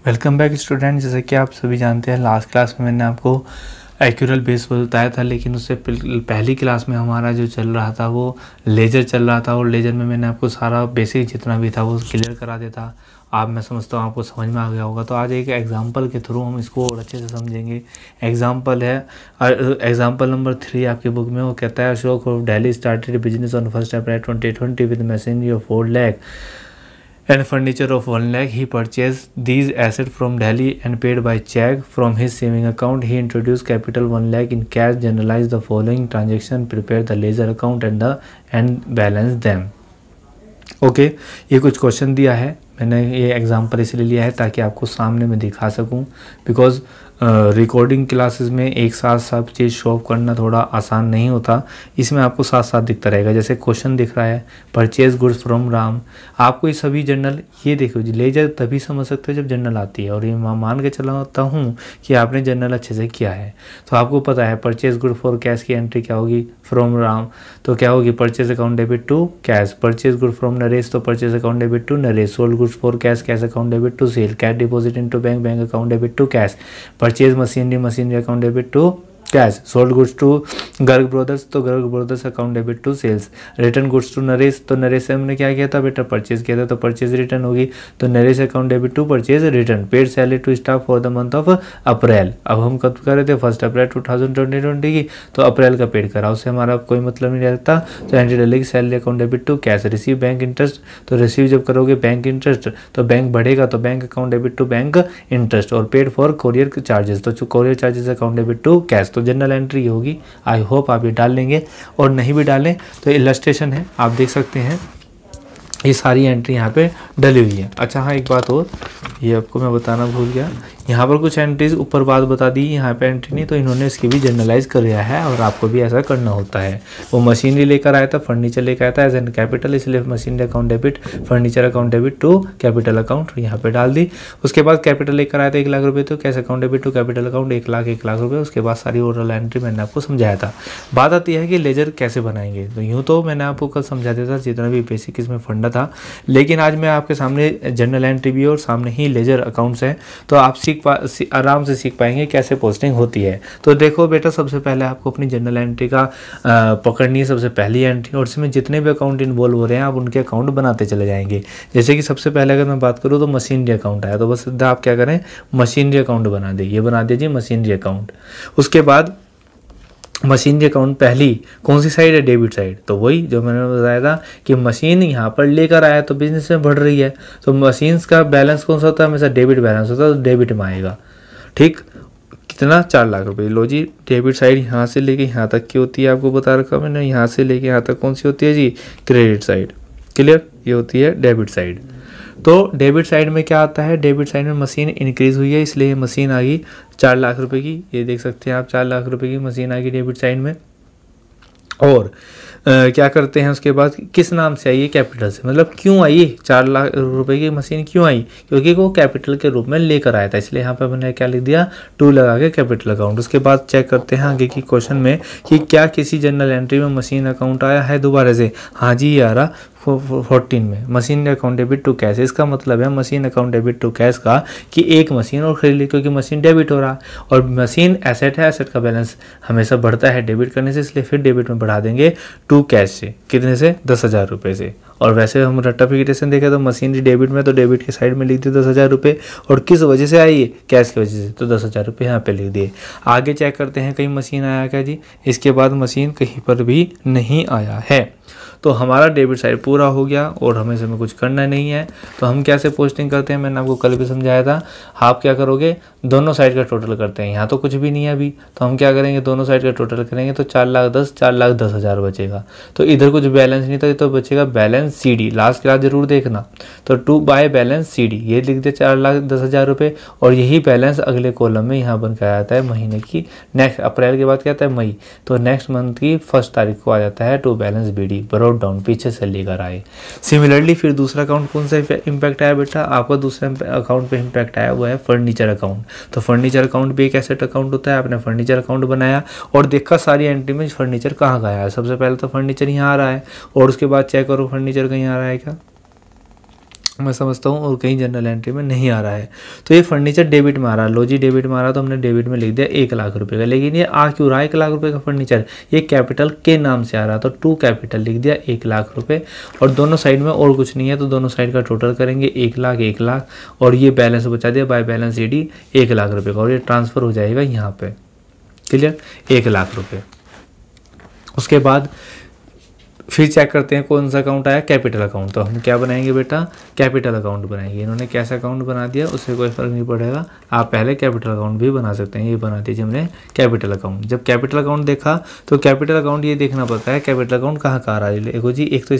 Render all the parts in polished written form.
Welcome back student. जैसे कि आप सभी जानते हैं लास्ट क्लास में मैंने आपको एक्यूरल बेस बताया था, लेकिन उससे पहली क्लास में हमारा जो चल रहा था वो लेजर चल रहा था, और लेजर में मैंने आपको सारा बेसिक जितना भी था वो क्लियर करा दिया था। आप मैं समझता हूँ आपको समझ में आ गया होगा। तो आज एक एग्जांपल के थ्रू हम इसको और अच्छे से समझेंगे। एग्जांपल है एग्जांपल नंबर 3 आपकी बुक में। वो कहता है Ashok of Delhi started business on 1 April 2020 with machinery of 4 lakh and furniture of 1 lakh. He purchased these assets from Delhi and paid by check from his saving account. He introduced capital 1 lakh in cash, generalized the following transaction, prepared the ledger account and balance them. Okay ये कुछ question दिया है, मैंने ये example इसलिए लिया है ताकि आपको सामने में दिखा सकूं, बिकॉज रिकॉर्डिंग क्लासेस में एक साथ सब चीज़ शो ऑफ करना थोड़ा आसान नहीं होता। इसमें आपको साथ साथ दिखता रहेगा। जैसे क्वेश्चन दिख रहा है परचेज गुड्स फ्रॉम राम। आपको ये सभी जनरल ये देखो लेजर तभी समझ सकते हो जब जनरल आती है, और ये मान के चलाता हूँ कि आपने जनरल अच्छे से किया है। तो आपको पता है परचेज गुड फॉर कैश की एंट्री क्या होगी, फ्रॉम राम तो क्या होगी purchase account debit to cash. Purchase good from Naresh तो purchase account debit to Naresh. Sold goods for cash, cash account debit to sale. Cash deposit into bank, bank account debit to cash. Purchase machinery, machinery account debit to cash. Sold goods to Garg brothers तो Garg brothers account debit to sales. Return goods to Naresh तो नरेश से हमने क्या किया था बेटा, purchase किया था, तो परचेज रिटर्न होगी तो Naresh account debit to purchase return. Paid salary to staff for the month of April. अब हम कब कर रहे थे 1 अप्रैल 2020 की, तो अप्रैल का पेड करा, उससे हमारा कोई मतलब नहीं रहता। तो एंट्री डालेगी salary account debit to cash. Receive bank interest तो रिसीव जब करोगे बैंक इंटरेस्ट तो बैंक बढ़ेगा तो bank account debit to bank interest. और पेड फॉर कोरियर चार्जेस तो courier charges account debit to cash. तो जनरल एंट्री होगी। आई होप आप ये डाल लेंगे, और नहीं भी डालें तो इलस्ट्रेशन है आप देख सकते हैं, ये सारी एंट्री यहाँ पे डली हुई है। अच्छा हाँ एक बात और, ये आपको मैं बताना भूल गया, यहाँ पर कुछ एंट्रीज ऊपर बात बता दी, यहाँ पे एंट्री नहीं, तो इन्होंने इसकी भी जनरलाइज कर दिया है, और आपको भी ऐसा करना होता है। वो मशीनरी लेकर आया था, फर्नीचर लेकर आया था एज एन कैपिटल, इसलिए machinery account debit, furniture account debit to capital account यहाँ पे डाल दी। उसके बाद कैपिटल लेकर आया था 1 लाख रुपये, तो cash account debit to capital account 1 lakh रुपये। उसके बाद सारी ओवरऑल एंट्री मैंने आपको समझाया था। बात आती है कि लेजर कैसे बनाएंगे, तो यूँ तो मैंने आपको कल समझा दिया था जितना भी बेसिक इसमें फंडा था, लेकिन आज मैं आपके सामने जनरल एंट्री भी और सामने ही लेजर अकाउंट्स हैं, तो आप आराम से सीख पाएंगे कैसे पोस्टिंग होती है। तो देखो बेटा, सबसे पहले आपको अपनी जनरल एंट्री का पकड़नी है, सबसे पहली एंट्री, और इसमें जितने भी अकाउंट इन्वॉल्व हो रहे हैं आप उनके अकाउंट बनाते चले जाएंगे। जैसे कि सबसे पहले अगर मैं बात करूँ तो मशीनरी अकाउंट आया, तो बस सीधा आप क्या करें मशीनरी अकाउंट बना दें, ये बना दीजिए मशीनरी अकाउंट। उसके बाद मशीनरी अकाउंट पहली कौन सी साइड है, डेबिट साइड, तो वही जो मैंने बताया था कि मशीन यहाँ पर लेकर आया तो बिजनेस में बढ़ रही है, तो मशीन्स का बैलेंस कौन सा होता है, हमेशा डेबिट बैलेंस होता है, तो डेबिट में आएगा। ठीक, कितना 4 लाख रुपए। लो जी, डेबिट साइड यहाँ से लेके यहाँ तक की होती है, आपको बता रखा मैंने, यहाँ से लेके यहाँ तक कौन सी होती है जी, क्रेडिट साइड। क्लियर, ये होती है डेबिट साइड। तो डेबिट साइड में क्या आता है, डेबिट साइड में मशीन इंक्रीज हुई है, इसलिए मशीन आ गई 4 लाख रुपए की, ये देख सकते हैं आप 4 लाख रुपए की मशीन आ गई डेबिट साइड में। और क्या करते हैं उसके बाद, किस नाम से आई है, कैपिटल से, मतलब क्यों आई 4 लाख रुपए की मशीन क्यों आई, क्योंकि वो कैपिटल के रूप में लेकर आया था, इसलिए यहाँ पे मैंने क्या लिख दिया 2 लगा के कैपिटल अकाउंट। उसके बाद चेक करते हैं आगे की क्वेश्चन में कि क्या किसी जनरल एंट्री में मशीन अकाउंट आया है दोबारा से। हाँ जी ये आ रहा 14 में machine account debit to cash. इसका मतलब है machine account debit to cash का कि एक मशीन और खरीद ली, क्योंकि मशीन डेबिट हो रहा, और मशीन एसेट है, एसेट का बैलेंस हमेशा बढ़ता है डेबिट करने से, इसलिए फिर डेबिट में बढ़ा देंगे टू कैश से, कितने से 10,000 रुपये से। और वैसे हम रट्टाफिकेशन देखें तो मशीनरी डेबिट में, तो डेबिट के साइड में लिख दिए 10,000 रुपये, और किस वजह से आई है, कैश की वजह से, तो 10,000 रुपये यहाँ पे लिख दिए। आगे चेक करते हैं कहीं मशीन आया क्या जी, इसके बाद मशीन कहीं पर भी नहीं आया है, तो हमारा डेबिट साइड पूरा हो गया और हमें इसमें कुछ करना नहीं है। तो हम कैसे पोस्टिंग करते हैं, मैंने आपको कल भी समझाया था। आप क्या करोगे, दोनों साइड का टोटल करते हैं, यहाँ तो कुछ भी नहीं है अभी, तो हम क्या करेंगे दोनों साइड का टोटल करेंगे, तो 4,10,000 बचेगा। तो इधर कुछ बैलेंस नहीं था, तो बचेगा बैलेंस CD, लास्ट क्लास जरूर देखना। तो 2 बाय बैलेंस CD, ये लिख दे 4,10,000 रुपये, और यही बैलेंस अगले कॉलम में यहाँ बन के आ जाता है महीने की नेक्स्ट, अप्रैल के बाद क्या आता है मई, तो नेक्स्ट मंथ की 1 तारीख को आ जाता है टू बैलेंस BD, डाउन पीछे से लेकर आए। सिमिलरली फिर दूसरा अकाउंट कौन सा इंपैक्ट आया बेटा, आपका दूसरा अकाउंट पे इंपैक्ट आया वो है फर्नीचर अकाउंट। तो फर्नीचर अकाउंट भी एक एसेट अकाउंट होता है, आपने फर्नीचर अकाउंट बनाया और देखा सारी एंट्री में फर्नीचर कहाँ का है, सबसे पहले तो फर्नीचर यहाँ आ रहा है, और उसके बाद चेक करो फर्नीचर कहीं आ रहा है क्या, मैं समझता हूँ, और कहीं जनरल एंट्री में नहीं आ रहा है। तो ये फर्नीचर डेबिट में आ रहा है, लो जी डेबिट में आ रहा तो हमने डेबिट में लिख दिया 1,00,000 का। लेकिन ये आ क्यों रहा है 1,00,000 का फर्नीचर, ये कैपिटल के नाम से आ रहा, तो टू कैपिटल लिख दिया 1,00,000 और दोनों साइड में और कुछ नहीं है, तो दोनों साइड का टोटल करेंगे 1,00,000 1,00,000 और ये बैलेंस बचा दिया बाय बैलेंस ईडी 1,00,000 का, और ये ट्रांसफ़र हो जाएगा यहाँ पे। क्लियर, 1,00,000। उसके बाद फिर चेक करते हैं कौन सा अकाउंट आया, कैपिटल अकाउंट। तो हम क्या बनाएंगे बेटा, कैपिटल अकाउंट बनाएंगे। इन्होंने कैसा अकाउंट बना दिया उससे कोई फर्क नहीं पड़ेगा, आप पहले कैपिटल अकाउंट भी बना सकते हैं। ये बना दीजिए हमने कैपिटल अकाउंट। जब कैपिटल अकाउंट देखा तो कैपिटल अकाउंट ये देखना पड़ता है कैपिटल अकाउंट कहाँ आ रहा है। देखो जी, एक तो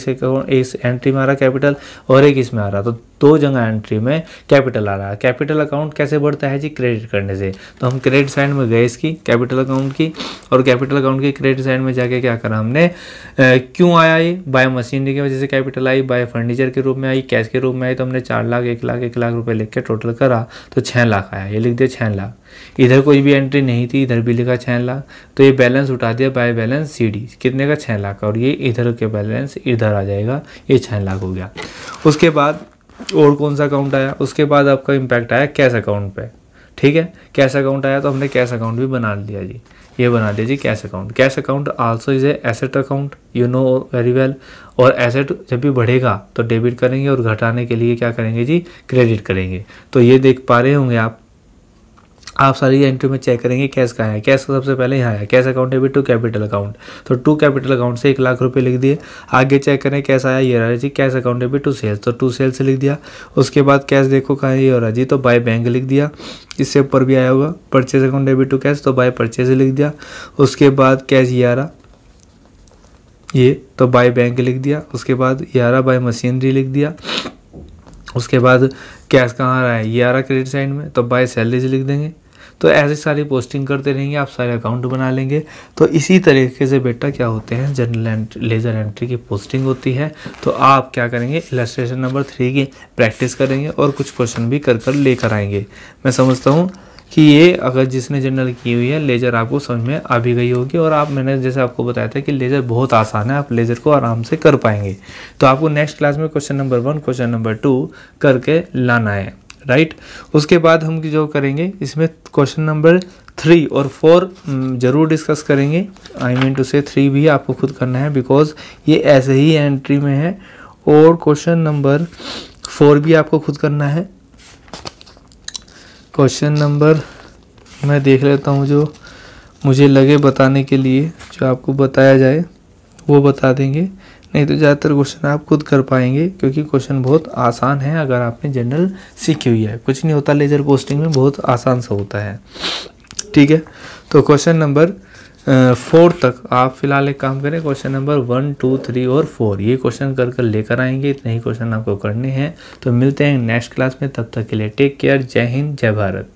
इस एंट्री में आ रहा कैपिटल और एक इसमें आ रहा, तो दो जगह एंट्री में कैपिटल आ रहा है। कैपिटल अकाउंट कैसे बढ़ता है जी, क्रेडिट करने से। तो हम क्रेडिट साइड में गए इसकी कैपिटल अकाउंट की, और कैपिटल अकाउंट की क्रेडिट साइड में जाके क्या करा हमने, क्यों आया ये, बाय मशीनरी की वजह से कैपिटल आई, बाय फर्नीचर के रूप में आई, कैश के रूप में आई, तो हमने 4,00,000 1,00,000 रुपए लिख के टोटल करा तो 6,00,000 आया। ये लिख दिया 6,00,000। इधर कोई भी एंट्री नहीं थी, इधर भी लिखा 6,00,000, तो ये बैलेंस उठा दिया बाय बैलेंस सीडी कितने का, 6,00,000 का, और ये इधर के बैलेंस इधर आ जाएगा, ये 6,00,000 हो गया। उसके बाद और कौन सा अकाउंट आया, उसके बाद आपका इम्पैक्ट आया कैश अकाउंट पे। ठीक है, कैश अकाउंट आया तो हमने कैश अकाउंट भी बना लिया जी, ये बना दिया जी cash account. Cash account also is a asset account, you know very well. और एसेट जब भी बढ़ेगा तो डेबिट करेंगे और घटाने के लिए क्या करेंगे जी, क्रेडिट करेंगे। तो ये देख पा रहे होंगे आप सारी एंट्री में चेक करेंगे कैश का है, कैश का सबसे पहले यहाँ है cash account debit to capital account, तो टू कैपिटल अकाउंट से 1,00,000 रुपये लिख दिए। आगे चेक करें कैश आया, ये रहा जी cash account debit to sales, तो टू सेल्स लिख दिया। उसके बाद कैश देखो कहाँ है, ये हो रहा जी, तो बाय बैंक लिख दिया। इससे ऊपर भी आया होगा purchase account debit to cash, तो बाय परचेज लिख दिया। उसके बाद कैश ये आ रहा, ये तो बाय बैंक लिख दिया। उसके बाद ये आ रहा बाय मशीनरी लिख दिया। उसके बाद कैश कहाँ आ रहा है, ये आ रहा क्रेडिट साइड में, तो बाय सैलरीज लिख देंगे। तो ऐसी सारी पोस्टिंग करते रहेंगे, आप सारे अकाउंट बना लेंगे। तो इसी तरीके से बेटा क्या होते हैं, जनरल लेजर एंट्री की पोस्टिंग होती है। तो आप क्या करेंगे, इलस्ट्रेशन नंबर 3 की प्रैक्टिस करेंगे और कुछ क्वेश्चन भी कर लेकर आएंगे। मैं समझता हूँ कि ये अगर जिसने जनरल की हुई है लेजर आपको समझ में आ भी गई होगी, और आप मैंने जैसे आपको बताया था कि लेजर बहुत आसान है, आप लेजर को आराम से कर पाएंगे। तो आपको नेक्स्ट क्लास में क्वेश्चन नंबर 1 क्वेश्चन नंबर 2 करके लाना है, राइट। उसके बाद हम जो करेंगे इसमें क्वेश्चन नंबर 3 और 4 जरूर डिस्कस करेंगे। आई मीन टू से 3 भी आपको खुद करना है, बिकॉज ये ऐसे ही एंट्री में है। और क्वेश्चन नंबर 4 भी आपको खुद करना है। क्वेश्चन नंबर मैं देख लेता हूँ जो मुझे लगे बताने के लिए, जो आपको बताया जाए वो बता देंगे, नहीं तो ज़्यादातर क्वेश्चन आप खुद कर पाएंगे, क्योंकि क्वेश्चन बहुत आसान है अगर आपने जनरल सीखी हुई है। कुछ नहीं होता लेजर पोस्टिंग में, बहुत आसान सा होता है, ठीक है। तो क्वेश्चन नंबर 4 तक आप फिलहाल एक काम करें, क्वेश्चन नंबर 1, 2, 3 और 4 ये क्वेश्चन कर लेकर आएंगे। इतने ही क्वेश्चन आपको करने हैं। तो मिलते हैं नेक्स्ट क्लास में, तब तक के लिए टेक केयर, जय हिंद, जय भारत।